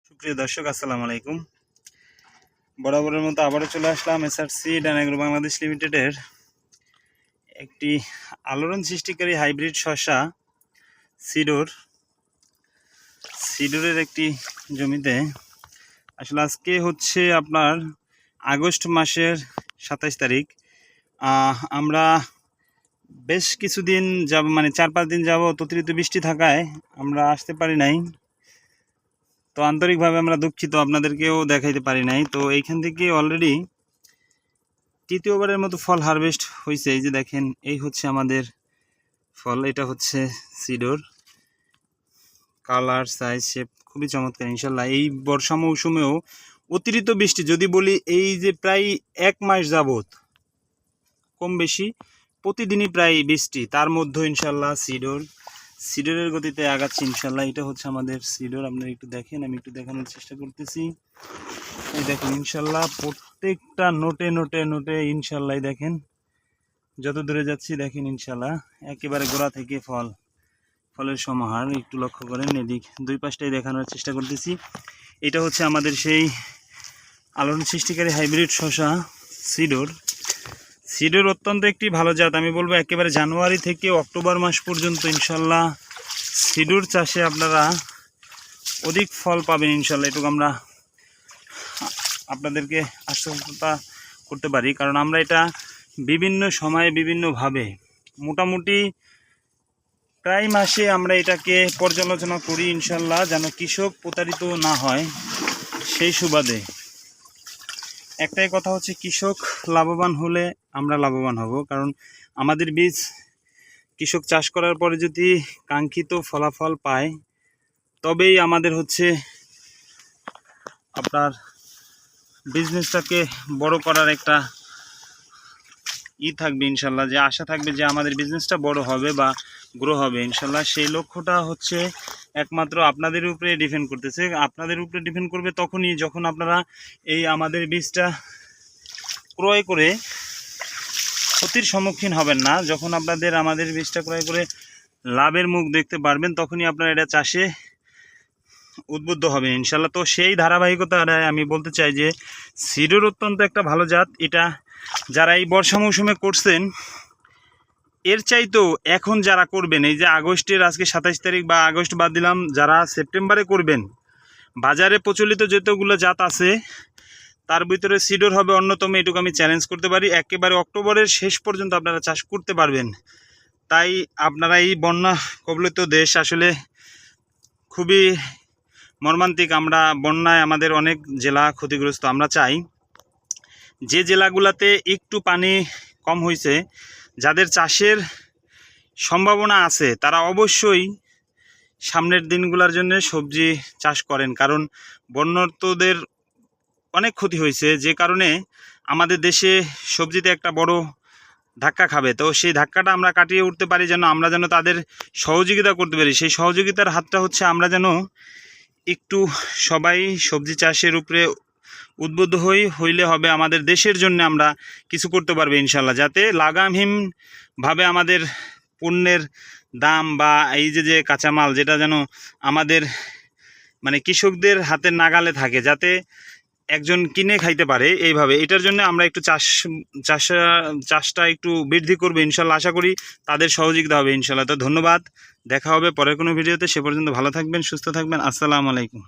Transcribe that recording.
সুপ্রিয় দর্শক আসসালামু আলাইকুম। বরাবরের মতো আবারও চলে আসলাম এসআরসি ডানাগ্রো বাংলাদেশ লিমিটেডের একটি আলোড়ন সৃষ্টিকারী হাইব্রিড শসা সিডোরের একটি জমিতে। আসলে আজকে হচ্ছে আপনার আগস্ট মাসের 27 তারিখ। আমরা বেশ কিছুদিন যাব, মানে 4-5 দিন যাব অতিরিক্ত বৃষ্টি থাকায় আমরা আসতে পারি নাই। তো আন্তরিকভাবে আমরা দুঃখিত, আপনাদেরকেও দেখাইতে পারি নাই। তো এইখান থেকে অলরেডি তৃতীয়বারের মতো ফল হারভেস্ট হয়েছে। এই যে দেখেন, এই হচ্ছে আমাদের ফল। এটা হচ্ছে সিডোর, কালার, সাইজ, শেপ খুবই চমৎকার ইনশাল্লাহ। এই বর্ষা মৌসুমেও অতিরিক্ত বৃষ্টি যদি বলি, এই যে প্রায় 1 মাস যাবত কম বেশি প্রতিদিনই প্রায় বৃষ্টি, তার মধ্যে ইনশাল্লাহ সিডোরের গতিতে আগাচ্ছি ইনশাল্লাহ। এটা হচ্ছে আমাদের সিডোর, আপনারা একটু দেখেন, আমি একটু দেখানোর চেষ্টা করতেছি। এই দেখেন ইনশাল্লাহ প্রত্যেকটা নোটে নোটে নোটে ইনশাল্লাহ দেখেন, যত দূরে যাচ্ছি দেখেন ইনশাল্লাহ একেবারে গোড়া থেকে ফলের সমাহার। একটু লক্ষ্য করেন, এদিক দুই পাশটাই দেখানোর চেষ্টা করতেছি। এটা হচ্ছে আমাদের সেই আলোড়ন সৃষ্টিকারী হাইব্রিড শসা সিডোর অত্যন্ত একটি ভালো জাত। আমি বলবো একেবারে জানুয়ারি থেকে অক্টোবর মাস পর্যন্ত ইনশাল্লাহ সিডোর চাষে আপনারা অধিক ফল পাবেন ইনশাল্লাহ। এটুকু আমরা আপনাদেরকে আশ্বস্ত করতে পারি, কারণ আমরা এটা বিভিন্ন সময়ে বিভিন্নভাবে মোটামুটি প্রায় মাসে আমরা এটাকে পর্যালোচনা করি ইনশাল্লাহ, যেন কৃষক প্রতারিত না হয়। সেই সুবাদে একটাই কথা হচ্ছে, কৃষক লাভবান হলে আমরা লাভবান হব। কারণ আমাদের বীজ কৃষক চাষ করার পরে যদি কাঙ্ক্ষিত ফলাফল পায়, তবেই আমাদের হচ্ছে আপনার বিজনেসটাকে বড় করার একটা থাকবে ইনশাল্লাহ, যে আশা থাকবে যে আমাদের বিজনেসটা বড় হবে বা গ্রো হবে ইনশাল্লাহ। সেই লক্ষ্যটা হচ্ছে একমাত্র আপনাদের উপরে ডিপেন্ড করতেছে। আপনাদের উপরে ডিপেন্ড করবে তখনই যখন আপনারা এই আমাদের বীজটা ক্রয় করে ক্ষতির সম্মুখীন হবেন না। যখন আপনাদের আমাদের বীজটা ক্রয় করে লাভের মুখ দেখতে পারবেন, তখনই আপনারা এটা চাষে উদ্বুদ্ধ হবেন ইনশাল্লাহ। তো সেই ধারাবাহিকতায় আমি বলতে চাই যে সিডোর অত্যন্ত একটা ভালো জাত। এটা যারা এই বর্ষা মৌসুমে করছেন, এর চাইতেও এখন যারা করবেন, এই যে আগস্টের আজকে 27 তারিখ বা আগস্ট বাদ দিলাম, যারা সেপ্টেম্বরে করবেন, বাজারে প্রচলিত যতগুলো জাত আছে তার ভিতরে সিডোর হবে অন্যতম। এটুকু আমি চ্যালেঞ্জ করতে পারি। একেবারে অক্টোবরের শেষ পর্যন্ত আপনারা চাষ করতে পারবেন। তাই আপনারা এই বন্যা কবলিত দেশ আসলে খুবই মর্মান্তিক। আমরা বন্যায় আমাদের অনেক জেলা ক্ষতিগ্রস্ত। আমরা চাই যে জেলাগুলোতে একটু পানি কম হয়েছে, যাদের চাষের সম্ভাবনা আছে, তারা অবশ্যই সামনের দিনগুলোর জন্য সবজি চাষ করেন। কারণ বন্যার্তদের অনেক ক্ষতি হয়েছে, যে কারণে আমাদের দেশে সবজিতে একটা বড় ধাক্কা খাবে। তো সেই ধাক্কাটা আমরা কাটিয়ে উঠতে পারি, যেন আমরা যেন তাদের সহযোগিতা করতে পারি। সেই সহযোগিতার হাতটা হচ্ছে আমরা যেন একটু সবাই সবজি চাষের উপরে উদ্বুদ্ধ হইলে হবে। আমাদের দেশের জন্য আমরা কিছু করতে পারবো ইনশাল্লাহ, যাতে লাগামহীনভাবে আমাদের পণ্যের দাম বা এই যে কাঁচামাল, যেটা যেন আমাদের মানে কৃষকদের হাতের নাগালে থাকে, যাতে একজন কিনে খাইতে পারে এইভাবে। এটার জন্য আমরা একটু চাষটা একটু বৃদ্ধি করবো ইনশাল্লাহ। আশা করি তাদের সহযোগিতা হবে ইনশাল্লাহ। তো ধন্যবাদ, দেখা হবে পরের কোনো ভিডিওতে। সে পর্যন্ত ভালো থাকবেন, সুস্থ থাকবেন। আসসালামু আলাইকুম।